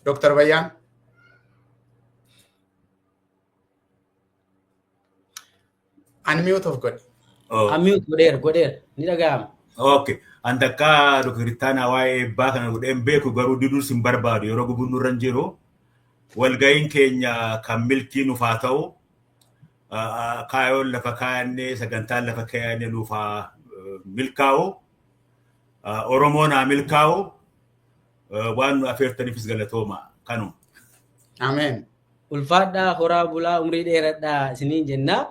Dr. Bayyaan. Unmute of God. Unmute godheera ni dhaga'ama. Okay. Andakka Dr. waa'ee eebbaa kana godheen beeku garuu diduus hin barbaadu yeroo gubuun nurra hin jiru. Walga'iin keenya kan milkii nuuf haa ta'u kaayoon lafa kaayannee sagantaan lafa kaayannee nuuf haa milkaa'u. Oromoon haa milkaa'u. Waan nu affeertaniifis galatooma kanu. Ameen. Ulfaadhaa horaa bulaa umrii dheeradhaa isiniin jennaa.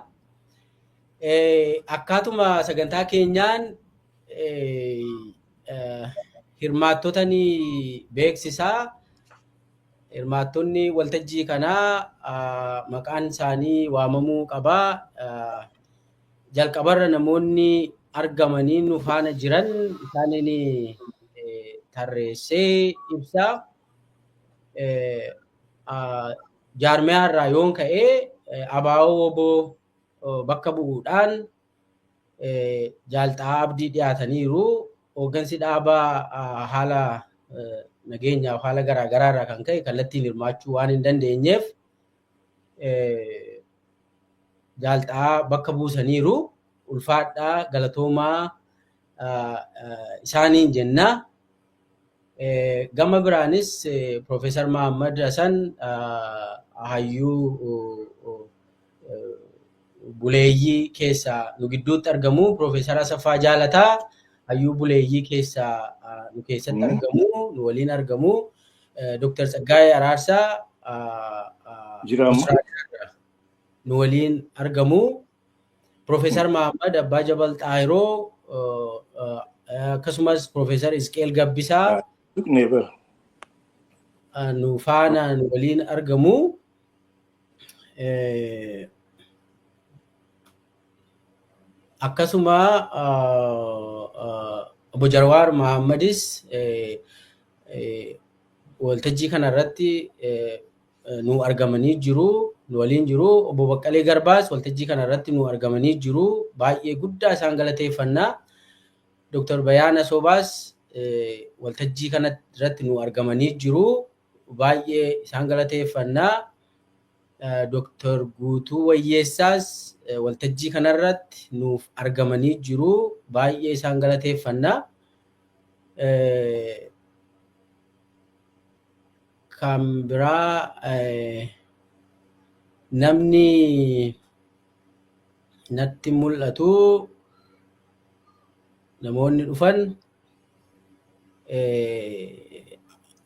Akkaatuma sagantaa keenyaan hirmaattotni beeksisaa hirmaattonni waltajjii kanaa maqaan isaanii waamamuu qabaa. Jalqabarra namoonni argamanii nu faana jiran isaaniin tarreessee ibsaa. Jaarmiyaa irraa yoon ka'ee abaaboo oboo bakka bu'uudhaan Jaalxaa Abdii dhiyaataniiru. Hooggansi dhaabaa haala nageenyaaf haala garaagaraa irraa kan ka'e kallattiin hirmaachuu waan hin dandeenyeef Jaalxaa bakka buusaniiru. Ulfaadhaa galatoomaa isaaniin jennaa. Gama biraanis Profeesar Mahammad Hassan hayyuu buleeyyii keessaa nu gidduutti argamu. Profeesar Asaffaa Jaalataa hayyuu buleeyyii keessaa nu keessatti argamu, nu waliin argamu. Dr. Tsaggaayee Araarsaa nu waliin argamu. Profeesar Mahammad Abbaa Jabal Xaahiroo akkasumas Profeesar Isqeel Gabbisaa nu faana nu waliin argamu. Akkasuma Obbo Jarwaar Mahammadis waltajjii kana irratti nu argamanii jiru, nu waliin jiru. Obbo Baqqalee Garbaas waltajjii kana irratti nu argamanii jiru. Baay'ee guddaa isaan galateeffannaa. Dr. Bayyaan Asobaas waltajjii kana irratti nu argamanii jiru. Baay'ee isaan galateeffannaa. Dr. Guutuu Wayyeessaas waltajjii kana irratti nuuf argamanii jiru. Baay'ee isaan galateeffannaa. Kan biraa namni natti mul'atu namoonni dhufan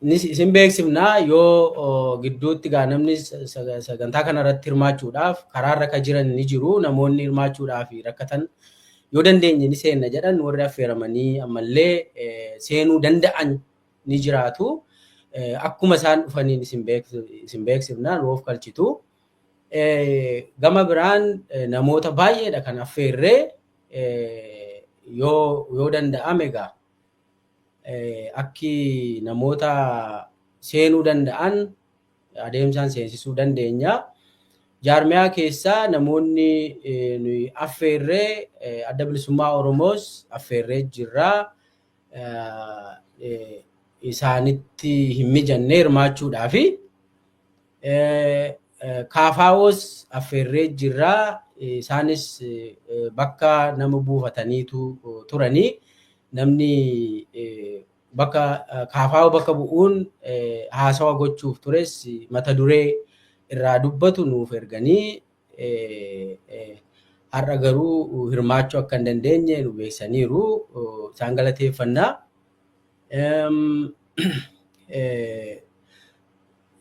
isin beeksifnaa yoo gidduutti gaa namni sagantaa kana irratti hirmaachuudhaaf karaarra ka jiran ni jiru. Namoonni hirmaachuudhaaf rakkatan yoo dandeenye ni seenna jedhan warri affeeramanii ammallee seenuu danda'an ni jiraatu. Akkuma isaan dhufaniin isin beeksifnaa nuuf galchitu. Gama biraan namoota baay'eedha kan affeerree yoo danda'ame egaa akki namoota seenuu danda'an adeemsaan seensisuu dandeenya. Jaarmiyaa keessaa namoonni nuyi affeerree Adda Bilisummaa Oromoos affeerree jirra. Isaanitti hin mijanne hirmaachuudhaafi. Kaafaawos affeerree jirra. Isaanis bakka nama buufataniitu turanii. Namni bakka kaafaa'u bakka bu'uun haasawa gochuuf tures mata duree irraa dubbatu nuuf erganii har'a garuu hirmaachuu akka hin dandeenye nu beeksaniiru. Isaan galateeffannaa.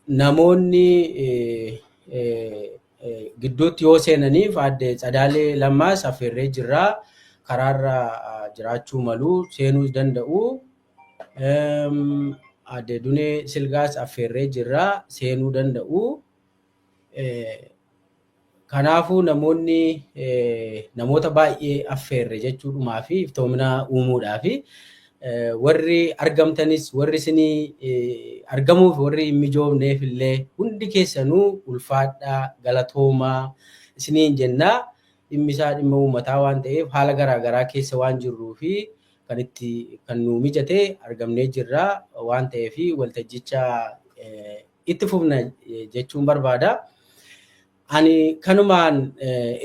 Namoonni gidduutti yoo seenaniif Aadde Tsadaalee Lammaas affeerree jirra. Karaarra jiraachuu malu seenuu danda'u. Aadde Dunee Silgaas affeerree jirra seenuu danda'u. Kanaafuu namoonni namoota baay'ee affeerre jechuudhumaa fi iftoomina uumuudhaafi warri argamtanis warri isinii argamuuf warri hin mijoofneef illee hundi keessanuu ulfaadhaa galatoomaa isiniin jennaa. Dhimmi isaa dhimma uummataa waan ta'eef haala garaagaraa keessa waan jirruu fi kan nu mijate argamnee jirra waan ta'eef waltajjicha itti fufna jechuun barbaada. Ani kanumaan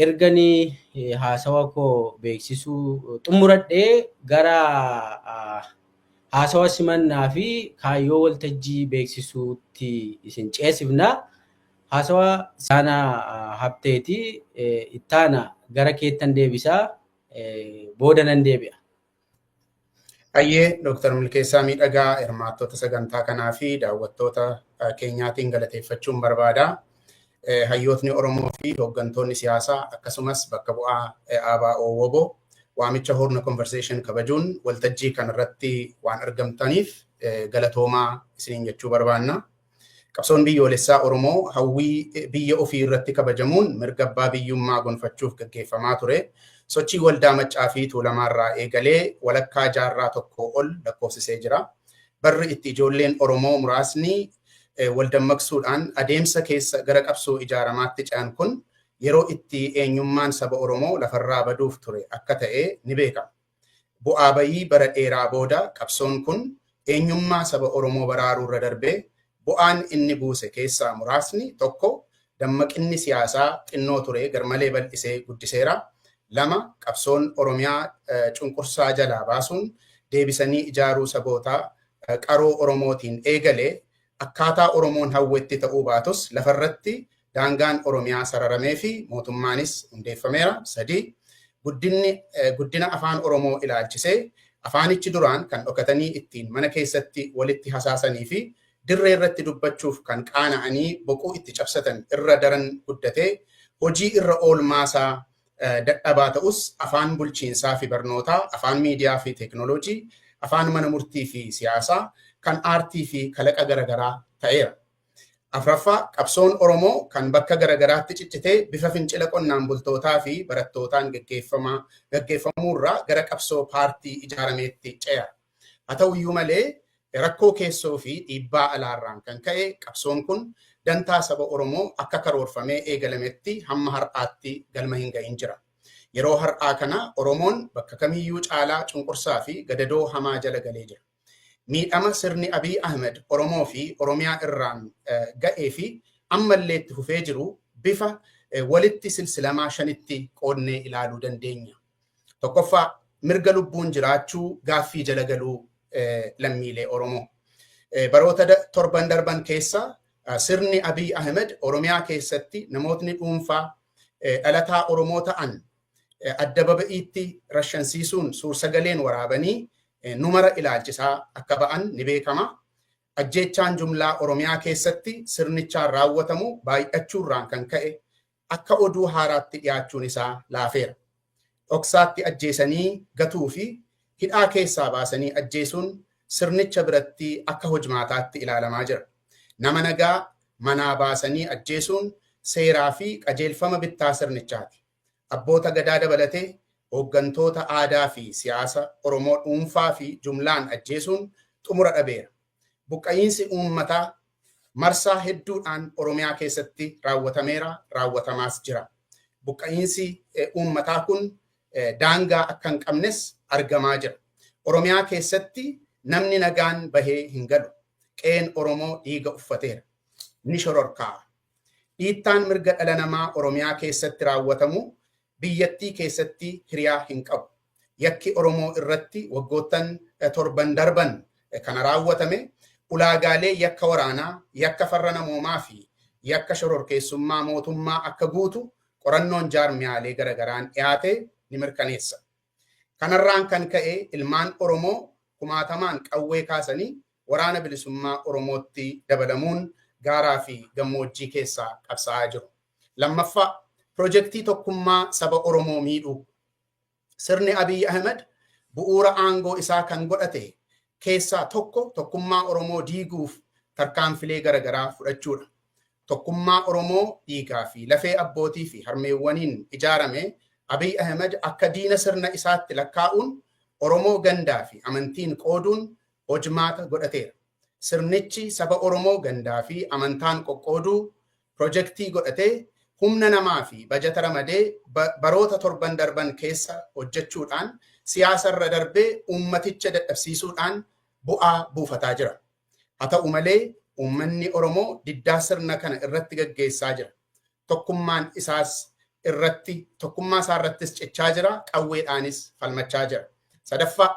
erganii haasawa koo beeksisuu xumuradhee gara haasawa simannaa fi kaayyoo waltajjii beeksisuutti isin ceesifna. Haasawa sana hafteeti ittaana gara keettan deebisaa booda nan deebi'a. Ayyee Dr. Milkeessaa Miidhagaa hirmaattota sagantaa kanaa fi daawwattoota keenyaatiin galateeffachuun barbaada. Hayyootni Oromoo fi hooggantoonni siyaasaa akkasumas bakka bu'aa ABO WBO waamicha Horna Conversation kabajuun waltajjii kanarratti waan argamtaniif galatoomaa isiniin jechuu barbaanna. Qabsoon biyyoolessaa Oromoo hawwii biyya ofii irratti kabajamuun mirga abbaa biyyummaa gonfachuuf gaggeeffamaa ture. Sochii waldaa Maccaa fi Tuulamaarraa eegalee walakkaa jaarraa tokko ol lakkoofsisee jira. Barri itti ijoolleen Oromoo muraasni wal dammaqsuudhaan adeemsa keessa gara qabsoo ijaaramaatti ce'an kun yeroo itti eenyummaan saba Oromoo lafarraa baduuf ture akka ta'e ni beekama. Bu'aa bayii bara dheeraa booda qabsoon kun eenyummaa saba Oromoo baraaruu irra darbee bu'aan inni buuse keessaa muraasni tokko dammaqinni siyaasaa xinnoo ture garmalee bal'isee guddiseera. 2 qabsoon Oromiyaa cunqursaa jalaa baasuun deebisanii ijaaruu sabootaa qaroo Oromootiin eegalee akkaataa Oromoon hawwetti ta'uu baatus lafarratti daangaan Oromiyaa sararamee fi mootummaanis hundeeffameera. 3 guddina afaan Oromoo ilaalchisee afaanichi duraan kan dhokatanii ittiin mana keessatti walitti hasaasanii fi dirree irratti dubbachuuf kan qaana'anii boquu itti cabsatan irra daran guddatee hojii irra oolmaasaa dadhabaa ta'us afaan bulchiinsaa fi barnootaa, afaan miidiyaa fi teeknooloojii, afaan mana murtii fi siyaasaa, kan aartii fi kalaqa garaagaraa ta'eera. 4 qabsoon Oromoo kan bakka garaagaraatti ciccitee bifa fincila qonnaan bultootaa fi barattootaan gaggeeffamuurraa gara qabsoo paartii ijaarameetti ce'a. Haa ta'uyyuu malee rakkoo keessoo fi dhiibbaa alaarraan kan ka'e qabsoon kun dantaa saba Oromoo akka karoorfamee eegalametti hamma har'aatti galma hin ga'in jira. Yeroo har'aa kana Oromoon bakka kamiyyuu caalaa cunqursaa fi gadadoo hamaa jala galee jira. Miidhama sirni Abiy Ahmed Oromoo fi Oromiyaa irraan ga'ee fi ammallee itti fufee jiru bifa walitti silsilamaa 5tti qoodnee ilaaluu dandeenya. 1ffaa mirga lubbuun jiraachuu gaaffii jala galuu lammiilee Oromoo. Baroota 7 darban keessa sirni Abiy Ahmed Oromiyaa keessatti namootni dhuunfaa dhalataa Oromoo ta'an adda baba'iitti rashansiisuun suursagaleen waraabanii numara ilaalchisaa akka ba'an ni beekama. Ajjeechaan jumlaa Oromiyaa keessatti sirnichaan raawwatamu baay'achuurraan kan ka'e akka oduu haaraatti dhiyaachuun isaa laafeera. Dhoksaatti ajjeesanii gatuu fi hidhaa keessaa baasanii ajjeesuun sirnicha biratti akka hojmaataatti ilaalamaa jira. Nama nagaa manaa baasanii ajjeesuun seeraa fi qajeelfama bittaa sirnichaati. Abboota gadaa dabalatee hooggantoota aadaa fi siyaasa Oromoo dhuunfaa fi jumlaan ajjeesuun xumura dhabeera. Buqqa'iinsi uummataa marsaa hedduudhaan Oromiyaa keessatti raawwatameera, raawwatamaas jira. Buqqa'iinsi uummataa kun daangaa akka hin qabnes argamaa jira. Oromiyaa keessatti namni nagaan bahee hin galu. Qeen Oromoo dhiiga uffateera. Ni shororkaa'a. Dhiittaan mirga dhala namaa Oromiyaa keessatti raawwatamu biyyattii keessatti hiriyaa hin qabu. Yakki Oromoo irratti waggoottan 7 darban kana raawwatame ulaagaalee yakka waraanaa, yakka farra namoomaa fi yakka shororkeessummaa mootummaa akka guutu qorannoon jaarmiyaalee garagaraan dhiyaate ni mirkaneessa. Kanarraan kan ka'e ilmaan Oromoo kumaatamaan qawwee kaasanii waraana bilisummaa Oromootti dabalamuun gaaraa fi gammoojjii keessaa qabsaa'aa jiru. 2ffaa Pirojektii tokkummaa saba Oromoo miidhuu. Sirni Abiy Ahmed bu'uura aangoo isaa kan godhate keessaa tokko tokkummaa Oromoo diiguuf tarkaanfilee garaagaraa fudhachuudha. Tokkummaa Oromoo dhiigaa fi lafee abbootii fi harmeewwaniin ijaarame Abiy Ahmed akka diina sirna isaatti lakkaa'uun Oromoo gandaa fi amantiin qooduun hojmaata godhateera. Sirnichi saba Oromoo gandaa fi amantaan qoqqooduu pirojektii godhatee humna namaa fi bajata ramadee baroota 7 darban keessa hojjechuudhaan siyaasa irra darbee ummaticha dadhabsiisuudhaan bu'aa buufataa jira. Haa ta'u malee uummanni Oromoo diddaa sirna kana irratti gaggeessaa jira. Tokkummaa isaa irrattis cichaa jira, qawweedhaanis falmachaa jira. Sadaffaa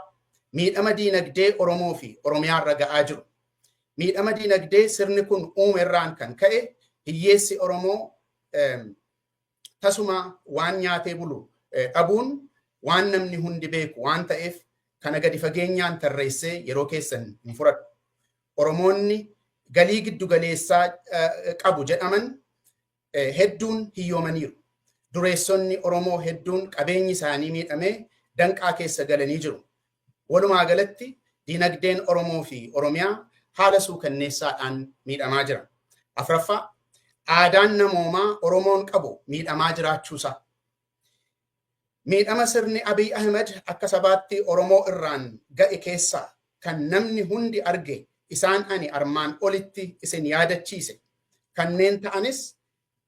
miidhama diinagdee Oromoo fi Oromiyaa irra ga'aa jiru. Miidhama diinagdee sirni kun uume irraan kan ka'e hiyyeessi Oromoo tasuma waan nyaatee bulu dhabuun waan namni hundi beeku waan ta'eef kana gadi fageenyaan tarreessee yeroo keessan hin fudhadhu. Oromoonni galii giddu galeessaa qabu jedhaman hedduun hiyyoomaniiru. Dureessonni Oromoo hedduun qabeenyi isaanii miidhamee danqaa keessa galanii jiru. Walumaa galatti diinagdeen Oromoo fi Oromiyaa haala suukanneessaadhaan miidhamaa jira. Afraffaa aadaan namoomaa Oromoon qabu miidhamaa jiraachuusaa. Miidhama sirni Abiy Ahmed akka sabaatti Oromoo irraan ga'e keessaa kan namni hundi arge isaan ani armaan olitti isin yaadachiise. Kanneen ta'anis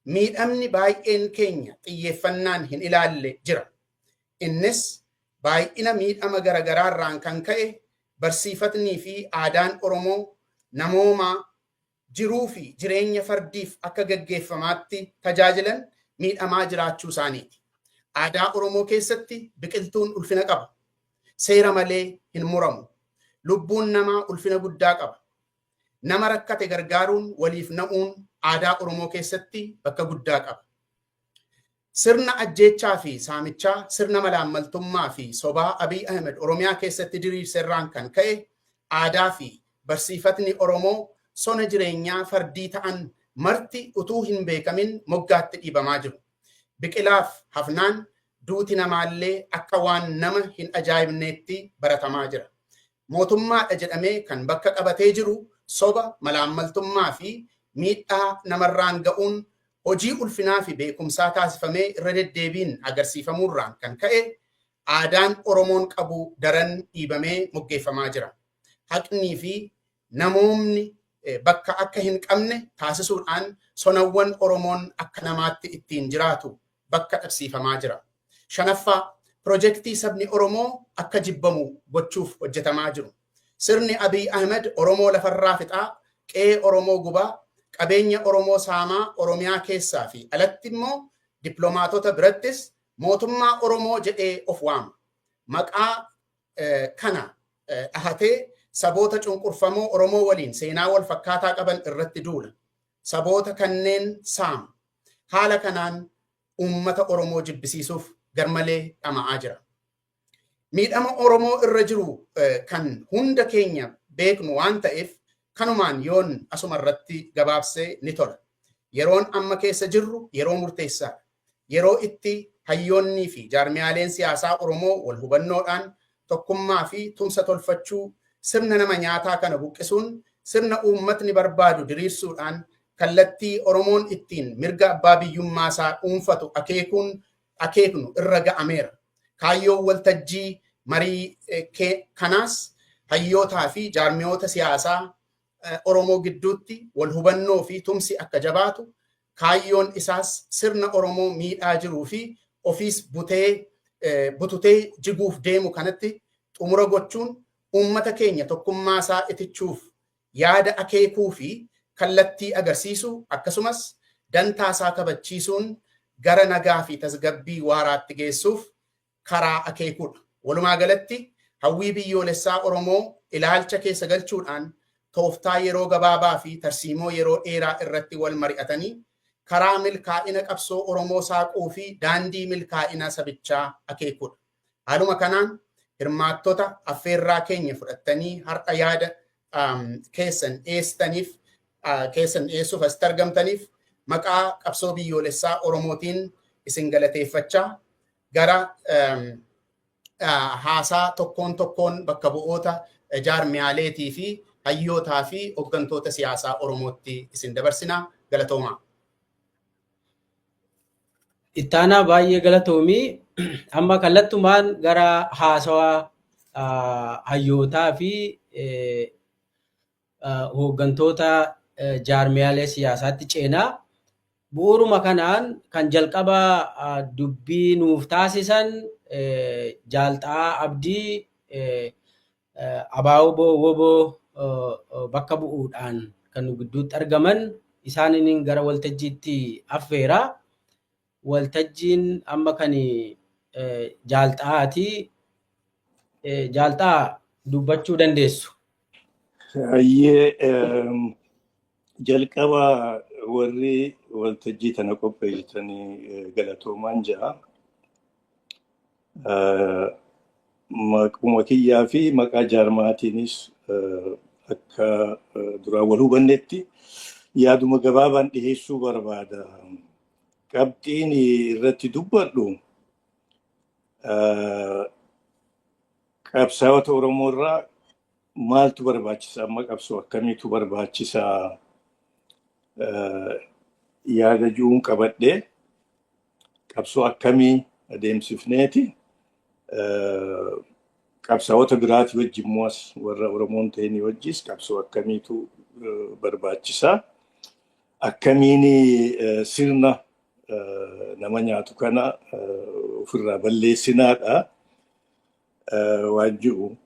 miidhamni baay'een keenya xiyyeeffannaan hin ilaalle jira. Innis baay'ina miidhama garagaraarraan kan ka'e barsiifatnii fi aadaan Oromoo namoomaa jiruu fi jireenya fardiif akka gaggeeffamaatti tajaajilan miidhamaa jiraachuu isaaniiti. Aadaa Oromoo keessatti biqiltuun ulfina qaba. Seera malee hin muramu. Lubbuun namaa ulfina guddaa qaba. Nama rakkate gargaaruun waliif na'uun aadaa Oromoo keessatti bakka guddaa qaba. Sirna ajjeechaa fi saamichaa, sirna malaammaltummaa fi sobaa Abiy Ahmed Oromiyaa keessatti diriirserraan kan ka'e aadaa fi barsiifatni Oromoo sona jireenyaa fardii ta'an marti utuu hin beekamin moggaatti dhiibamaa jiru. Biqilaaf hafnaan duuti namaallee akka waan nama hin ajaa'ibneetti baratamaa jira. Mootummaadha jedhamee kan bakka qabatee jiru soba, malaammaltummaa fi miidhaa namarraan ga'uun hojii ulfinaa fi beekumsaa taasifamee irra deddeebiin agarsiifamuurraan kan ka'e aadaan Oromoon qabu daran dhiibamee moggeeffamaa jira. Haqnii fi namoomni bakka akka hin qabne taasisuudhaan sonawwan Oromoon akka namaatti ittiin jiraatu bakka dhabsiifamaa jira. Shanaffaa pirojektii sabni Oromoo akka jibbamu gochuuf hojjetamaa jiru. Sirni Abiy Ahmed Oromoo lafarraa fixaa, qe'ee Oromoo gubaa, qabeenya Oromoo saamaa Oromiyaa keessaa fi alatti immoo dippiloomaatota birattis mootummaa Oromoo jedhee of waama. Maqaa kana dhahatee saboota cunqurfamoo Oromoo waliin seenaa wal fakkaataa qaban irratti duula. Saboota kanneen saama. Haala kanaan uummata Oromoo jibbisiisuuf garmalee dhama'aa jira. Miidhama Oromoo irra jiru kan hunda keenya beeknu waan ta'eef kanumaan yoon asuma irratti gabaabsee ni tola. Yeroon amma keessa jirru yeroo murteessaadha. Yeroo itti hayyoonnii fi jaarmiyaaleen siyaasaa Oromoo wal hubannoodhaan tokkummaa fi tumsa tolfachuu sirna nama nyaataa kana buqqisuun sirna uummatni barbaadu diriirsuudhaan kallattii Oromoon ittiin mirga abbaa biyyummaasaa dhuunfatu akeeknu irra ga'ameera. Kaayyoon waltajjii marii kanaas hayyootaa fi jaarmiyoota siyaasaa Oromoo gidduutti wal hubannoo fi tumsi akka jabaatu, kaayyoon isaas sirna Oromoo miidhaa jiruu fi ofiis bututee jiguuf deemu kanatti xumura gochuun uummata keenya tokkummaasaa itichuuf yaada akeekuu fi kallattii agarsiisu akkasumas dantaasaa kabachiisuun gara nagaa fi tasgabbii waaraatti geessuuf karaa akeekuudha. Walumaa galatti hawwii biyyoolessaa Oromoo ilaalcha keessa galchuudhaan tooftaa yeroo gabaabaa fi tarsiimoo yeroo dheeraa irratti wal mari'atanii karaa milkaa'ina qabsoo Oromoo saaquu fi daandii milkaa'ina sabichaa akeekuudha. Haaluma kanaan hirmaattota affeerraa keenya fudhattanii har'a yaada keessan dhiyeessuuf asitti argamtaniif maqaa qabsoo biyyoolessaa Oromootiin isin galateeffachaa gara haasaa tokkoon bakka bu'oota jaarmiyaaleetii fi hayyootaa fi hooggantoota siyaasaa Oromootti isin dabarsinaa. Galatoomaa. Ittaanaa baay'ee galatoomii. Amma kallattumaan gara haasawaa hayyootaa fi hooggantoota jaarmiyaalee siyaasaatti ceenaa. Bu'uuruma kanaan kan jalqaba dubbii nuuf taasisan Jaalxaa Abdii Abaaboo Woboo bakka bu'uudhaan kan nu gidduutti argaman isaaniin gara waltajjiitti affeera. Waltajjiin amma kan jaalxaati. Jaalxaa dubbachuu dandeessu. Jalqaba warri waltajjii tana qopheessitanii galatoomaan jira. Maquma kiyyaa fi maqaa jaarmaatiinis akka duraan wal hubannetti yaaduma gabaabaan dhiheessuu barbaada. Qabxiin irratti dubbadhu qabsaa'ota Oromoo irraa maaltu barbaachisa, amma qabsoo akkamiitu barbaachisa yaada ji'uun qabadhee qabsoo akkamii adeemsifneeti qabsaa'ota biraati wajjin immoo warra Oromoon ta'anii wajjis qabsoo akkamiitu barbaachisa, akkamiin sirna nama nyaatu kana ofirraa balleessinaadha waan jiru.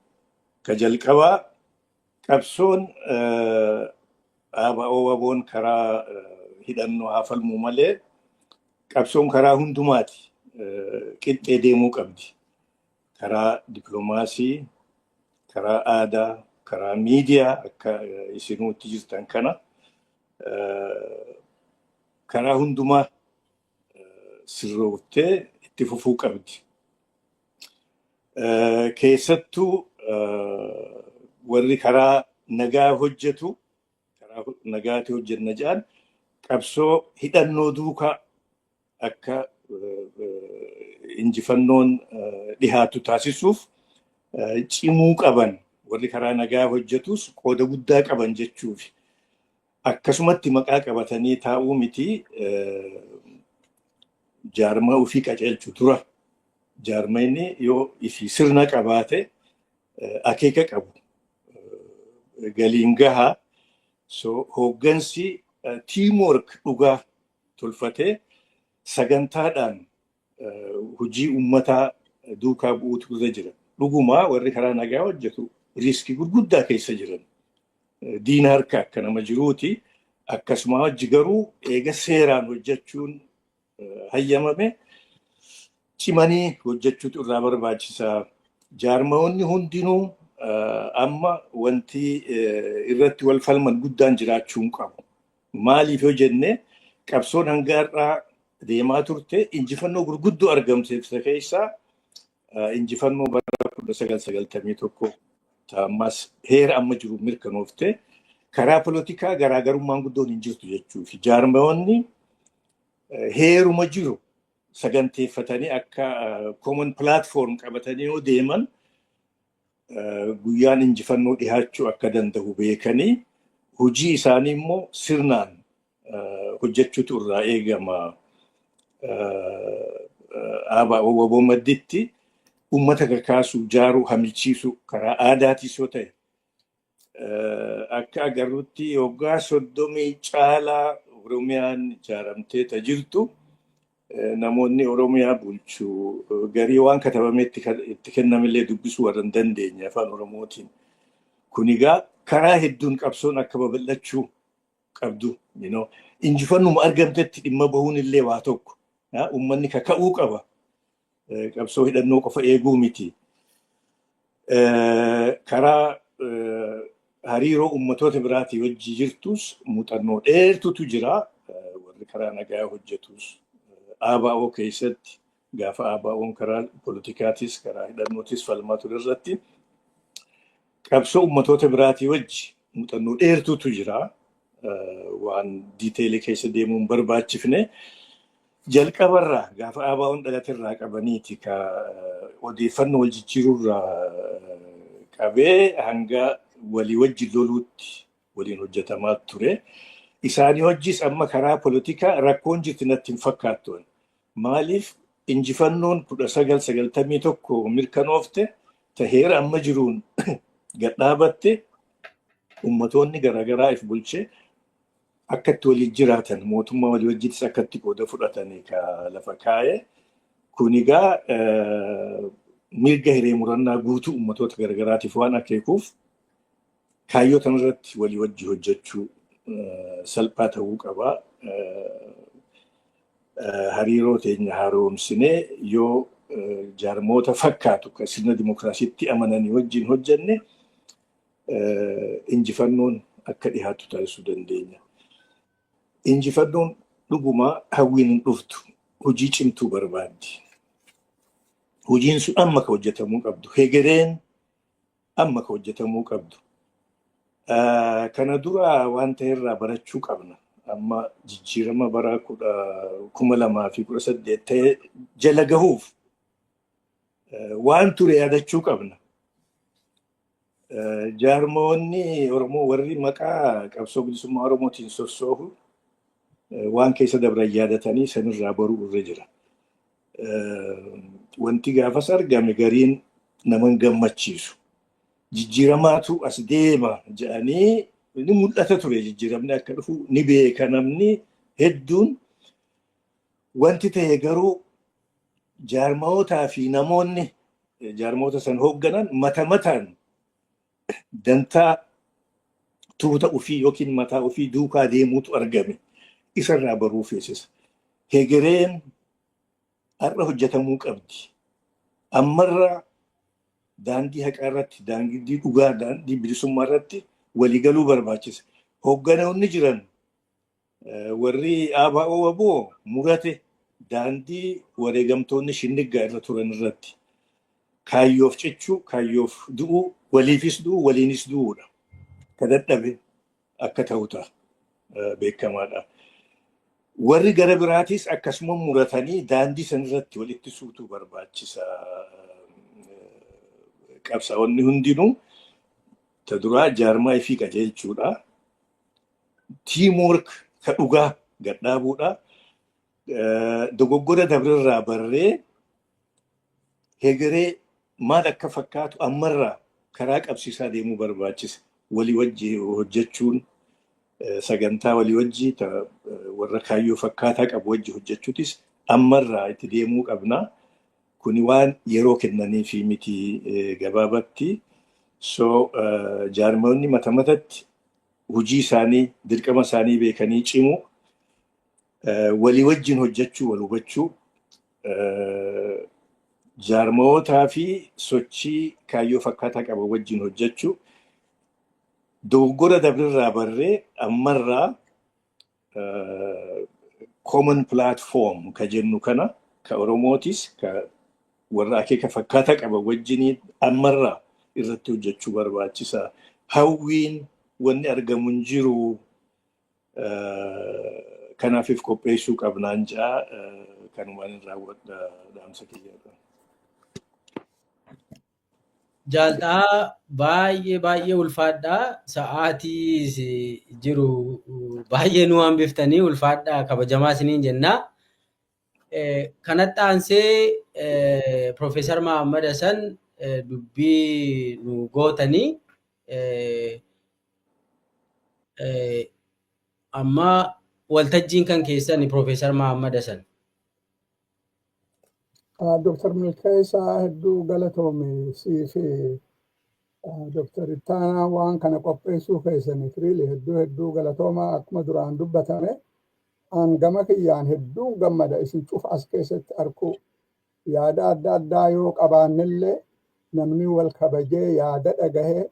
Ka jalqabaa qabsoon ABO'n karaa hidhannoo haa falmu malee qabsoon karaa hundumaati qixxee deemuu qabdi. Karaa dippiloomaasii, karaa aadaa, karaa miidiyaa akka isinuutti jirtan kana karaa hundumaa sirrooftee itti fufuu qabdi. Keessattuu warri karaa nagaa hojjetu, karaa nagaatti hojjenna jedhan qabsoo hidhannoo duukaa akka injifannoon dhihaatu taasisuuf cimuu qaban, warri karaa nagaa hojjetus qooda guddaa qaban jechuuf. Akkasumatti maqaa qabatanii taa'uu miti jaarmaa ofii qaceelchu dura. Jaarmayni yoo ifi sirna qabaate akeeka qabu galiin gahaa hooggansi teamwork dhugaa tolfatee sagantaadhaan hojii uummataa duukaa bu'uutu irra jira. Dhugumaa warri karaa nagaa hojjetu riiskii gurguddaa keessa jiran. Diina harka akka nama jiruuti. Akkasuma hojii garuu eega seeraan hojjechuun hayyamame cimanii hojjechuutu irraa barbaachisaa. Jaarmayoonni hundinuu amma wanti irratti wal falman guddaan jiraachuu qabu. Maaliif yoo jenne qabsoon hanga har'aa deemaa turte injifannoo gurguddoo argamsiifte keessaa injifannoo bara 1991 ta'ammas heera amma jiru mirkanoofte karaa polotikaa garaagarummaan guddoon hin jirtu jechuuf jaarmayoonni heeruma jiru saganteeffatanii akka common platform qabatanii yoo deeman guyyaan injifannoo dhihaachuu akka danda'u beekanii hojii isaanii immoo sirnaan hojjechuutu irraa eegama. ABO madditti uummata kakaasuu, jaaruu, hamichiisuu karaa aadaatis yoo ta'e akka agarruutti waggaa 30 caalaa Oromiyaan ijaaramtee jirtu namoonni Oromiyaa bulchuu garii waan katabametti itti kennamillee dubbisuu warra hin dandeenye afaan Oromootiin. Kun egaa karaa hedduun qabsoon akka babal'achuu qabdu. Injifannuma argamtetti dhimma bahuun illee waa tokko. Uummanni kaka'uu qaba. Qabsoo hidhannoo qofa eeguu miti. Karaa hariiroo uummatoota biraatii wajji jirtus muuxannoo dheertutu jira. Warri karaa nagaa hojjetus. ABO keessatti gaafa ABO'n karaa politikaatis karaa hidhannootis falmaa ture irratti qabsoo uummatoota biraatii wajji muuxannoo dheertutu jira. Waan diiteelii keessa deemuun barbaachifne jalqabarraa gaafa ABO'n dhalaterraa qabaniiti ka odeeffannoo wal jijjiiruurraa qabee hanga walii wajji loluutti waliin hojjetamaa ture. Isaanii wajjis amma karaa polotikaa rakkoon jirti natti hin fakkaattu. Maaliif injifannoon 1991 mirkanoofte heera amma jiruun gadhaabatte ummatoonni garaagaraa if bulchee akka itti waliin jiraatan mootummaa walii wajjittis akka itti qooda fudhatanii ka lafa kaa'ee kun egaa mirga hiree murannaa guutuu ummatoota garaagaraatiif waan akeekuuf kaayyoo kanarratti walii wajji hojjechuu salphaa ta'uu qaba. Hariiroo teenya haaromsinee yoo jaarmoota fakkaatu kan sirna dimookiraasiitti amananii wajjin hojjenne injifannoon akka dhihaatu taasisuu dandeenya. Injifannoon dhugumaa hawwiin hin dhuftu hojii cimtuu barbaaddi. Hojiin sun amma ka hojjetamuu qabdu. Hegereen amma ka hojjetamuu qabdu. Kana dura waan ta'erraa barachuu qabna. Amma jijjiirama bara 2018 ta'e jala gahuuf waan ture yaadachuu qabna. Jaarmoonni Oromoo warri maqaa qabsoo bilisummaa Oromootiin sossoohu waan keessa dabran yaadatanii sanirraa baruu irra jira. Wanti gaafas argame gariin naman gammachiisu. Jijjiiramaatu as deema jedhanii ni mul'ata ture jijjiiramni akka dhufu ni beeka namni hedduun. Wanti ta'e garuu jaarmootaa fi namoonni jaarmoota san hoogganan mataan dantaa tuuta ofii yookiin mataa ofii duukaa deemuutu argame. Isarraa baruu feesisa. Hegereen har'a hojjetamuu qabdi. Ammarraa daandii haqaa irratti, daandii dhugaa, daandii bilisummaa irratti waliigaluu barbaachisa. Hoogganoonni jiran warri ABO waboo murate daandii wareegamtoonni shinniggaa irra turan irratti kaayyoof cichuu, kaayyoof du'uu, waliifis du'uu, waliinis du'uudha. Ka dadhabe akka ta'u ta'a beekamaadha. Warri gara biraatis akkasuma muratanii daandii san irratti walitti suutuu barbaachisa. Qabsaa'onni hundinuu ta duraa jaarmaa ifii qajeelchuudha. Tiimwork ka dhugaa gadhaabuudha. Dogoggora dabrirraa barree hegeree maal akka fakkaatu ammarraa karaa qabsiisaa deemuu barbaachisa. Walii wajji hojjechuun sagantaa walii wajji warra kaayyoo fakkaataa qabu wajji hojjechuutis ammarraa itti deemuu qabna. Kuni waan yeroo kennanii fi miti gabaabatti. So jaarmoonni matatti hojii isaanii dirqama isaanii beekanii cimu walii wajjin hojjechuu wal hubachuu jaarmootaa fi sochii kaayyoo fakkaataa qabu wajjin hojjechuu dogoggora dabrirraa barree ammarraa common platform ka jennu kana ka Oromootis ka warra akeeka fakkaataa qaba wajjin ammarraa irratti hojjechuu barbaachisa. Hawwiin wanni argamu hin jiru. Kanaafif qopheessuu qabnaan ja'a kanumaan raawwadha dhaamsa kiyyaadha. Jaaltaa baay'ee ulfaadhaa sa'aatii jiru baay'ee nu hambiftanii ulfaadhaa kabajamaa isiniin jenna. Kanatti aansee Profeesar Mahammad Hassan dubbii nu gootanii amma waltajjiin kan keessan Profeesar Mahammad Hassan. Dr. Milkeessaa hedduu galatoome siifi Dr. Ittaanaa waan kana qopheessuu keessaniif hedduu galatooma akkuma duraan dubbatame. An gama kiyyaan hedduun gammada isin cufa as keessatti arku yaada adda addaa yoo qabaannillee namni wal kabajee yaada dhagahee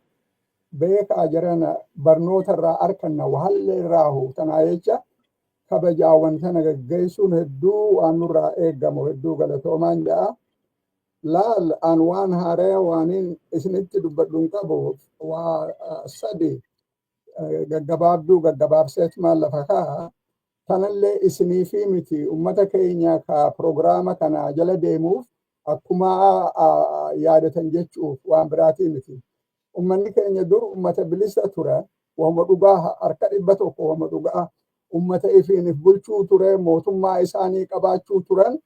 beekaa jiran barnoota irraa arkanna wahallee irraa tanaa jecha kabajaa wanta nagaggeessuun hedduu waan nurraa eeggamu hedduu galatoomaan ja'a. Laal an waan haaree waaniin isinitti dubbadhuun qabu waa sadi gaggabaabseet maal lafa kaa kanallee isinii fi miti ummata keenya ka prograama kana jala deemuuf akkuma yaadatan jechuuf waan biraatii miti. Ummanni keenya dur ummata bilisa ture, wama dhugaa harka 100 wama dhugaa ummata ifiinif bulchuu ture, mootummaa isaanii qabaachuu turan,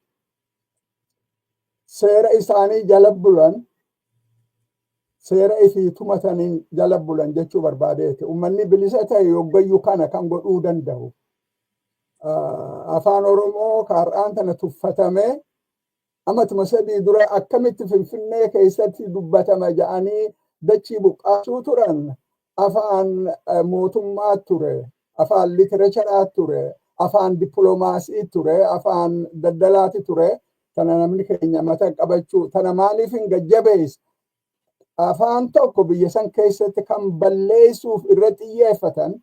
seera isaanii jala bulan, seera ifii tumataniin jala bulan jechuu barbaadeeti. Ummanni bilisa ta'e yoggayyuu kana kan godhuu danda'u. Afaan Oromoo kaar'aan tana tuffatame amatuma sadii dura akkamitti Finfinnee keessatti dubbatama jedhanii dachii buqqaasuu turan afaan mootummaa ture. afaan literacharaa ture, afaan dippiloomaasii ture, afaan daldalaati ture. Tana namni keenya mata qabachuu tana maaliif hin gajjabees afaan tokko biyya san keessatti kan balleessuuf irra xiyyeeffatan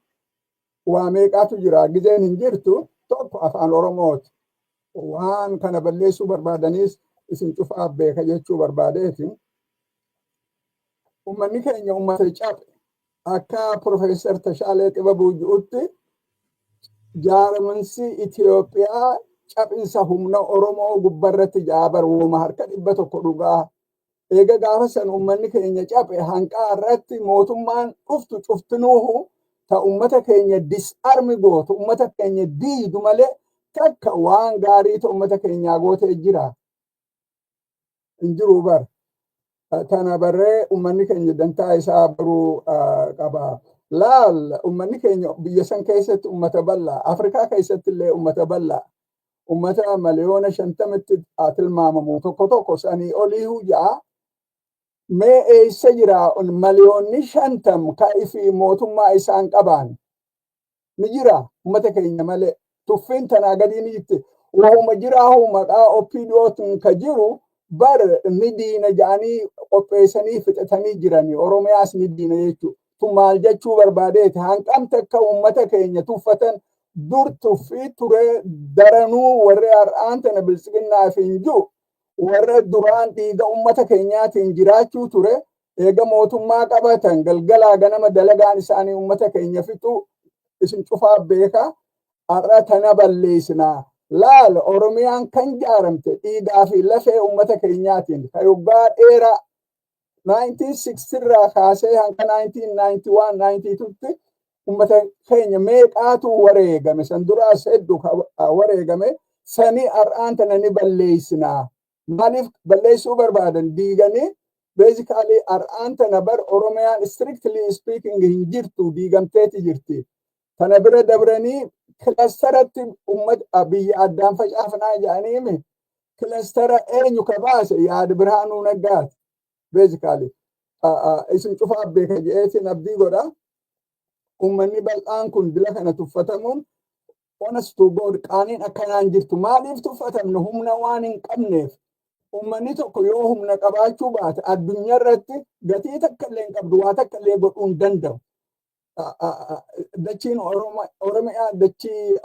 waa meeqaatu jira gizeen hin jirtu tokko afaan Oromooti. Waan kana balleessuu barbaadanis isin cufaaf beeka jechuu barbaadeeti. Uummanni keenya uummata cabe akka Profeesar Tashaalee Xibabuu jedhutti jaarmansi Itoophiyaa cabinsa humna Oromoo gubbarratti jaabar uuma harka 100 dhugaa. Eega gaafa san uummanni keenya cabe hanqaa irratti mootummaan dhuftu cuftinuuhu ta ummata keenya disarmi gootu ummata keenya diidu malee takka waan gaarii ta ummata keenya goote jira. Injiru bar. Tana barree uummanni keenya dantaa isaa baruu qaba. Laal uummanni keenya biyya san keessatti ummata bal'aa, Afrikaa keessatti illee ummata bal'aa. Ummata miliyoona 50tti tilmaamamu tokko sanii olii hujaa. Mee eessa jira miliyoonni 50 kaifi mootummaa isaan qaban ni jira ummata keenya malee tuffin tanaa gadi ni jitti wahuma jiraahu maqaa opidootin ka jiru bar ni diina jaanii qopheessanii fixatanii jirani Oromiyaas ni diina jechuu tu maal jechuu barbaadeeti hanqamte akka ummata keenya tuffatan dur tuffii ture daranuu warri har'aan tana bilisiginnaa fi hin jiru warra duraan dhiiga ummata keenyaatiin jiraachuu ture eega mootummaa qabatan galgalaa ganama dalagaan isaanii ummata keenya fixu isin cufaa beeka har'a tana balleessinaa laal Oromiyaan kan jaaramte dhiigaa fi lafee ummata keenyaatiin kayoggaa dheeraa 1960 irraa kaasee hanga 1991-92tti ummata keenya meeqaatu wareegame san duraas hedduu wareegame sanii har'aan tana ni balleessinaa. Maaliif balleessuu barbaadan diiganii basically har'aan tana bar Oromiyaan strictly speaking hin jirtu diigamteeti jirti. Tana bira dabranii kilastaratti ummata biyya addaan facaafnaa jedhaniimi kilastara eenyu ka baase yaada Birhaanuu Naggaati. Basically isin cufaa beeka jedheetiin abdii godha. Uummanni bal'aan kun dila kana tuffatamuun honest to God qaaniin akkanaan jirtu. Maaliif tuffatamnu humna waan hin qabneef. Uummanni tokko yoo humna qabaachuu baate addunyaa irratti gatii takka illee hin qabdu waa takka illee godhuu hin danda'u. Dachiin Oromiyaa dachii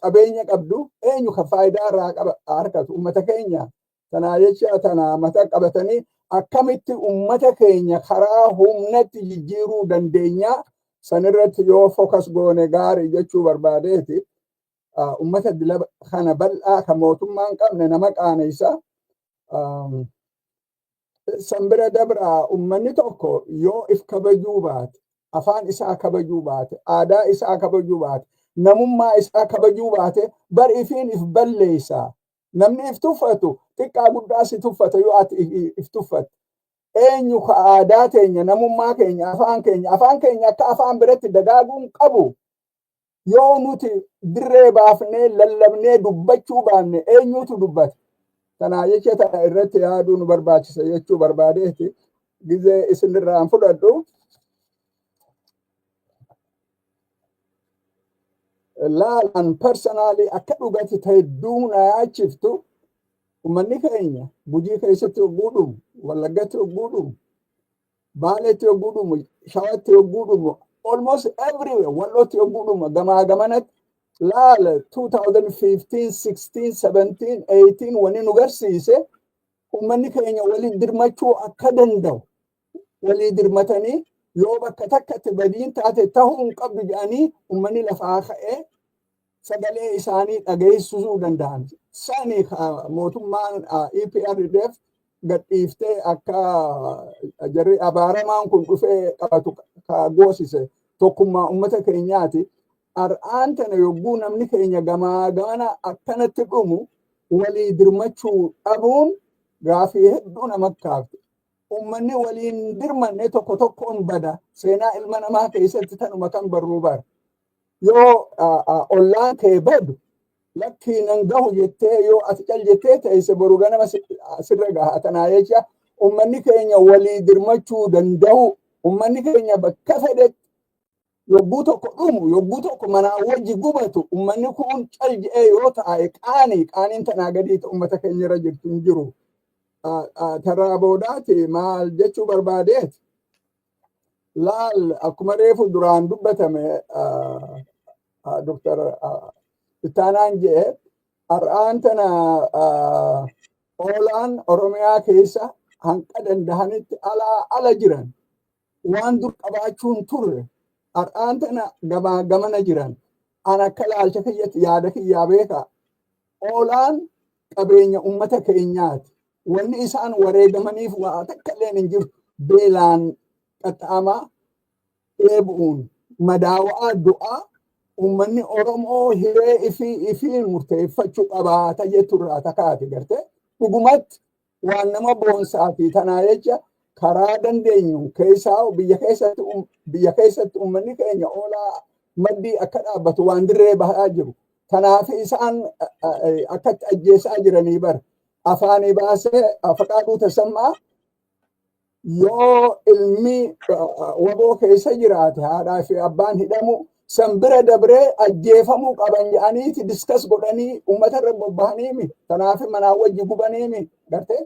qabeenya qabdu eenyu kan faayidaa irraa argatu uummata keenya. Tanaa jecha tana mata qabatanii akkamitti uummata keenya karaa humnatti jijjiiruu dandeenya sanirratti yoo focus goone gaarii jechuu barbaadeeti. Uummata dila kana bal'aa kan mootummaan qabne nama qaanessa. Sambira dabra uummanni tokko yoo if kabajuu baate afaan isaa kabajuu baate aadaa isaa kabajuu baate namummaa isaa kabajuu baate bar ifiin if balleessa namni if tuffatu xiqqaa guddaa si tuffata yoo ati if tuffatu eenyu ka aadaa teenya namummaa keenya afaan keenya akka afaan biratti dagaaguun qabu yoo nuti dirree baafnee lallabnee dubbachuu baanne eenyutu dubbata. Tanaa jecha tana irratti yaaduu nu barbaachisa jechuu barbaadeeti gizee isinirraan fudhadhu. Laalan personally akka dhugati hedduu na yaachiftu uummanni keenya Gujii keessatti yogguu dhumu, Wallaggatti yogguu dhumu, Baaleetti yogguu dhumu, Shawatti yogguu dhumu, almost everywhere Wallootti yogguu dhumu gamaa gamanatti laala 2015, 16, 17, 18 wani nu garsiise uummanni keenya walii dirmachuu akka danda'u walii dirmatanii yoo bakka takkatti badiin taate ta'uu hin qabdu jedhanii uummanni lafaa ka'ee sagalee isaanii dhageessisuu danda'an. Sani mootummaan EPRDF gadhiiftee akka jarri abaaramaan kun dhufee qabatu goosise tokkummaa uummata keenyaati. Har'aan tana yogguu namni keenya gamaa gamana akkanatti dhumu walii dirmachuu dhabuun gaafii hedduu nama kaafte. Uummanni waliin dirmanne tokko tokkoon bada seenaa ilma namaa keessatti tanuma kan barruu bara. Yoo ollaan kee badu lakkii nan gahu jettee yoo ati cal jettee teesse boru ganama sirra gaha. Tanaa jecha uummanni keenya walii dirmachuu danda'u uummanni keenya bakka fedhetti yogguu tokko dhumu yogguu tokko manaa wajji gubatu ummanni kun cal je'ee yoo ta'e qaaniin tanaa gadiitu ummata keenya irra jirtu hin jiru. Tarraa boodaati maal jechuu barbaadeeti laal akkuma reefu duraan dubbatame Dr. Ittaanaan jedhe har'aan tana oolaan Oromiyaa keessa hanqa dandahanitti ala jiran waan dur qabaachuun turre har'aan tana gamana jiran an akka laalcha kiyyatti yaada kiyyaa beeka oolaan qabeenya ummata keenyaati wanni isaan wareegamaniif waa takka illee hin jirtu beelaan qaxxaamaa dheebu'uun madaawaa du'aa ummanni Oromoo hiree ifiin murteeffachuu qabaata jetturraa takaati garte dhugumatti waan nama boonsaati tanaa jecha karaa dandeenyu keessaa biyya keessatti ummanni keenya oolaa maddii akka dhaabbatu waan dirree bahaa jiru tanaaf isaan akkatti ajjeesaa jiranii bara afaanii baasee Faqaaduu Tasammaa yoo ilmi waboo keessa jiraate haadhaa fi abbaan hidhamu san bira dabree ajjeefamuu qaban jedhaniiti diskas godhanii uummata irra bobba'aniimi tanaaf manaa wajji gubaniimi garte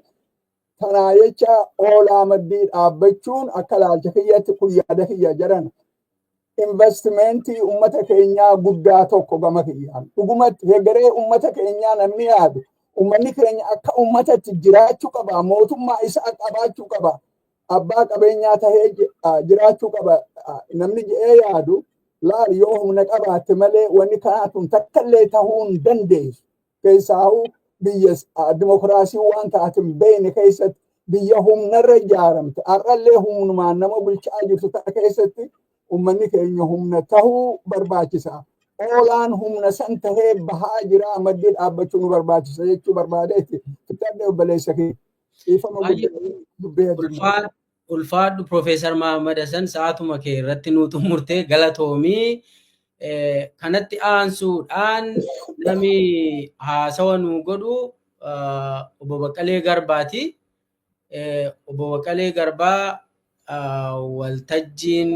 tanaa jecha oolaa maddii dhaabbachuun akka laalcha kiyyatti kun yaada kiyya jedhan investimentii uummata keenyaa guddaa tokko gama kiyyaan dhugumatti hegeree uummata keenyaa namni yaadu uummanni keenya akka uummatatti jiraachuu qaba mootummaa isaa qabaachuu qaba abbaa qabeenyaa tahee jiraachuu qaba namni jedhee yaadu laal yoo humna qabaatte malee wanni kanaatun takkallee tahuu hin dandeessu keessaa'u biyya dimokiraasii waan taatin beeyne keessatti biyya humnarra ijaaramte har'allee humnumaan nama bulchaa jirtu ta'a keessatti ummanni keenya humna tahuu barbaachisa oolaan humna san tahee bahaa jira maddii dhaabbachuu nu barbaachisa jechuu barbaadeetti fitadde obboleessa kee ulfaadhu Profeesar Mahammad Hassan sa'aatuma kee irratti nu xumurtee galatoomii kanatti aansuudhaan namni haasawa nu godhu obbo Baqqalee Garbaati. Obbo Baqqalee Garbaa waltajjiin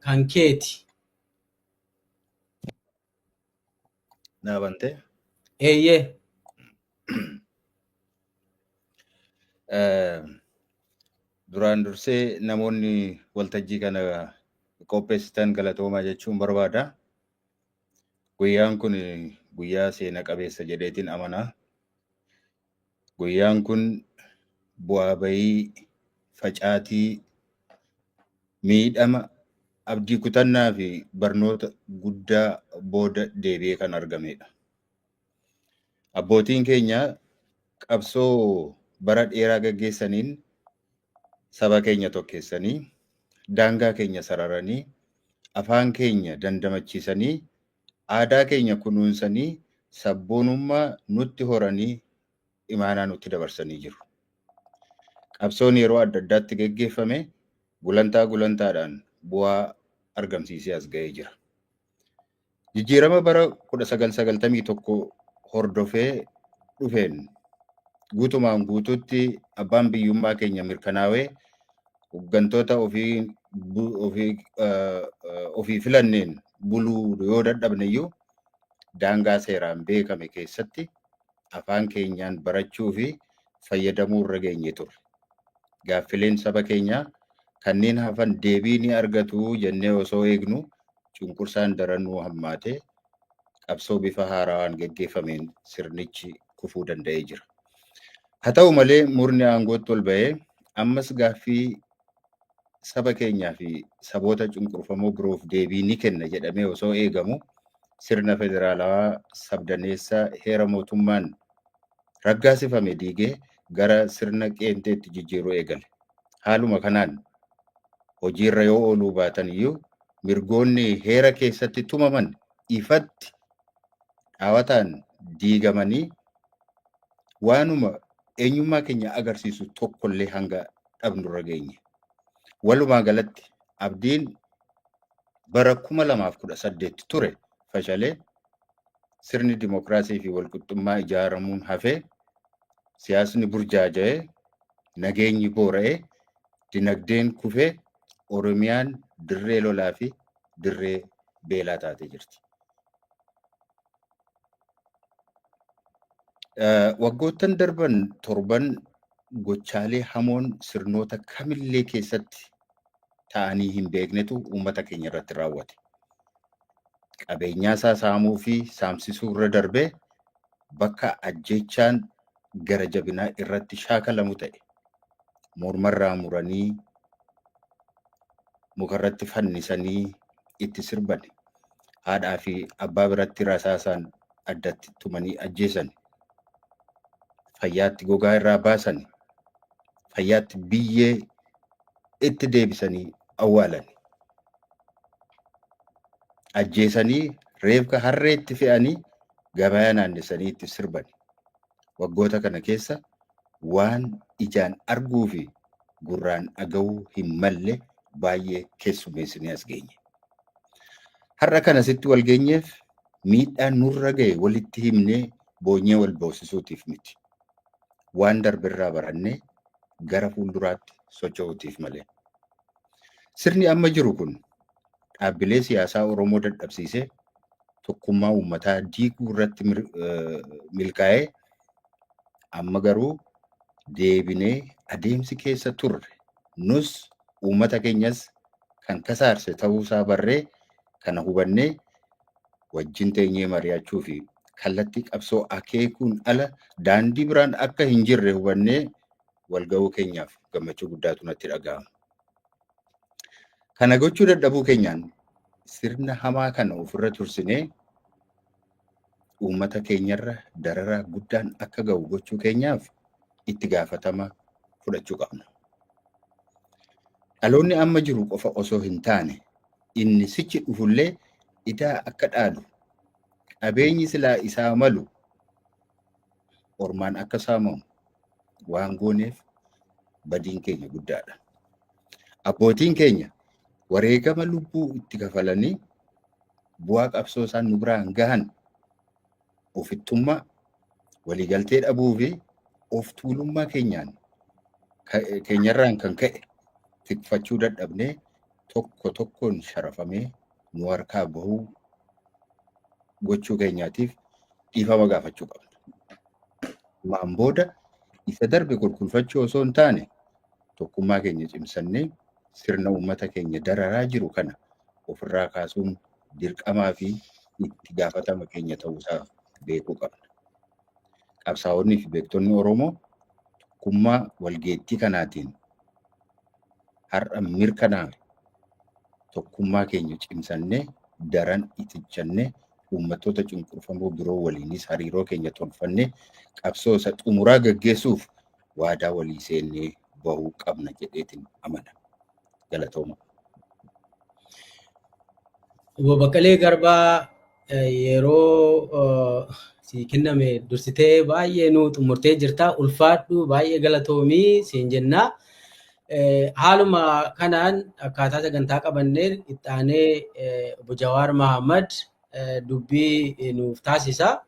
kan keeti. Naa bante? Eeyyee. Duraan dursee namoonni waltajjii kana qopheessitan galatoomaa jechuun barbaada. Guyyaan kun guyyaa seena qabeessa jedheetiin amanaa. Guyyaan kun bu'aa bayii facaatii miidhama abdii kutannaa fi barnoota guddaa booda deebi'ee kan argamedha. Abbootiin keenya qabsoo bara dheeraa gaggeessaniin saba keenya tokkeessanii daangaa keenya sararanii afaan keenya dandamachiisanii aadaa keenya kunuunsanii sabboonummaa nutti horanii imaanaa nutti dabarsanii jiru. Qabsoon yeroo adda addaatti gaggeeffame gulantaadhaan bu'aa argamsiisee as ga'ee jira. Jijjiirama bara 1991 hordofee dhufeen guutumaan guutuutti abbaan biyyummaa keenya mirkanaawee hooggantoota ofii filanneen buluu yoo dadhabne iyyuu daangaa seeraan beekame keessatti afaan keenyaan barachuu fi fayyadamuu irra geenye turre. Gaaffileen saba keenyaa kanneen hafan deebii ni argatu jennee osoo eegnu cunqursaan daranuu hammaatee qabsoo bifa haarawaan gaggeeffameen sirnichi kufuu danda'ee jira. Haa ta'u malee murni aangootti ol ba'ee ammas gaaffii saba keenyaa fi saboota cunqurfamoo biroof deebii ni kenna jedhamee osoo eegamu sirna federaalawaa sabdaneessa heera mootummaan raggaasifame diigee gara sirna qeenxeetti jijjiiruu eegale. Haaluma kanaan hojiirra yoo ooluu baatan iyyuu mirgoonni heera keessatti tumaman ifatti dhaawataan diigamanii waanuma eenyummaa keenya agarsiisu tokkollee hanga dhabnurra geenye. Walumaa galatti abdiin bara 2018 ture fashalee sirni dimokiraasii fi walqixxummaa ijaaramuun hafee siyaasni burjaaja'ee nageenyi boora'ee dinagdeen kufee Oromiyaan dirree lolaa fi dirree beelaa taatee jirti. Waggoottan darban torban gochaalee hamoon sirnoota kamillee keessatti ta'anii hin beeknetu uummata keenya irratti raawwate. Qabeenyaa isaa saamuu fi saamsisuu irra darbee bakka ajjeechaan gara jabinaa irratti shaakalamu ta'e. Mormarraa muranii mukarratti fannisanii itti sirban. Haadhaa fi abbaa biratti rasaasaan addatti tumanii ajjeesan. Fayyaatti gogaa irraa baasan. Fayyaatti biyyee itti deebisanii awwaalan. Ajjeesanii reefka harreetti fe'anii gabaa naannessanii itti sirban. Waggoota kana keessa waan ijaan arguu fi gurraan dhaga'uu hin malle baay'ee keessummeessinee as geenye. Har'a kanasitti wal geenyeef miidhaan nurra ga'e walitti himnee boonyee wal boosisuutiif miti. Waan darbirraa barannee gara fuulduraatti socho'uutiif malee. Sirni amma jiru kun dhaabbilee siyaasaa Oromoo dadhabsiisee tokkummaa uummataa diiguu irratti milkaa'ee amma garuu deebinee adeemsi keessa turre nus uummata keenyas kan kasaarse ta'uusaa barree kana hubannee wajjin teenyee mari'achuu fi kallattii qabsoo akeekuun ala daandii biraan akka hin jirre hubannee walga'uu keenyaaf gammachuu guddaatu natti dhaga'ama. Kana gochuu dadhabuu keenyaan sirna hamaa kana ofirra tursinee uummata keenyarra dararaa guddaan akka ga'u gochuu keenyaaf itti gaafatama fudhachuu qabna. Dhaloonni amma jiru qofa osoo hin taane inni sichi dhufullee idaa akka dhaalu qabeenyi silaa isaa malu ormaan akka saamamu waan gooneef badiin keenya guddaadha. Abbootiin keenya wareegama lubbuu itti kafalanii bu'aa qabsoo isaan nu biraan gahan ofittummaa waliigaltee dhabuu fi of tuulummaa keenyarraan kan ka'e tikfachuu dadhabnee tokko tokkoon sharafamee nu harkaa bahuu gochuu keenyaatiif dhiifama gaafachuu qabna. Maan booda isa darbe qulqulfachuu osoo hin taane tokkummaa keenya cimsannee sirna uummata keenya dararaa jiru kana ofirraa kaasuun dirqamaa fi itti gaafatama keenya ta'uusaa beekuu qabna. Qabsaa'onni fi beektonni Oromoo tokkummaa walgeettii kanaatiin har'a mirkanaa'e tokkummaa keenya cimsannee daran itichannee uummattoota cunqurfamoo biroo waliinis hariiroo keenya tolfannee qabsoo isa xumuraa gaggeessuuf waadaa walii seennee bahuu qabna jedheetiin amana. Galatooma. Obbo Baqqalee Garbaa yeroo si kenname dursitee baay'ee nu xumurtee jirta. Ulfaadhu baay'ee galatoomii siin jenna. Haaluma kanaan akkaataa sagantaa qabannee itti aanee Obbo Jawaar Mahammad dubbii nuuf taasisa.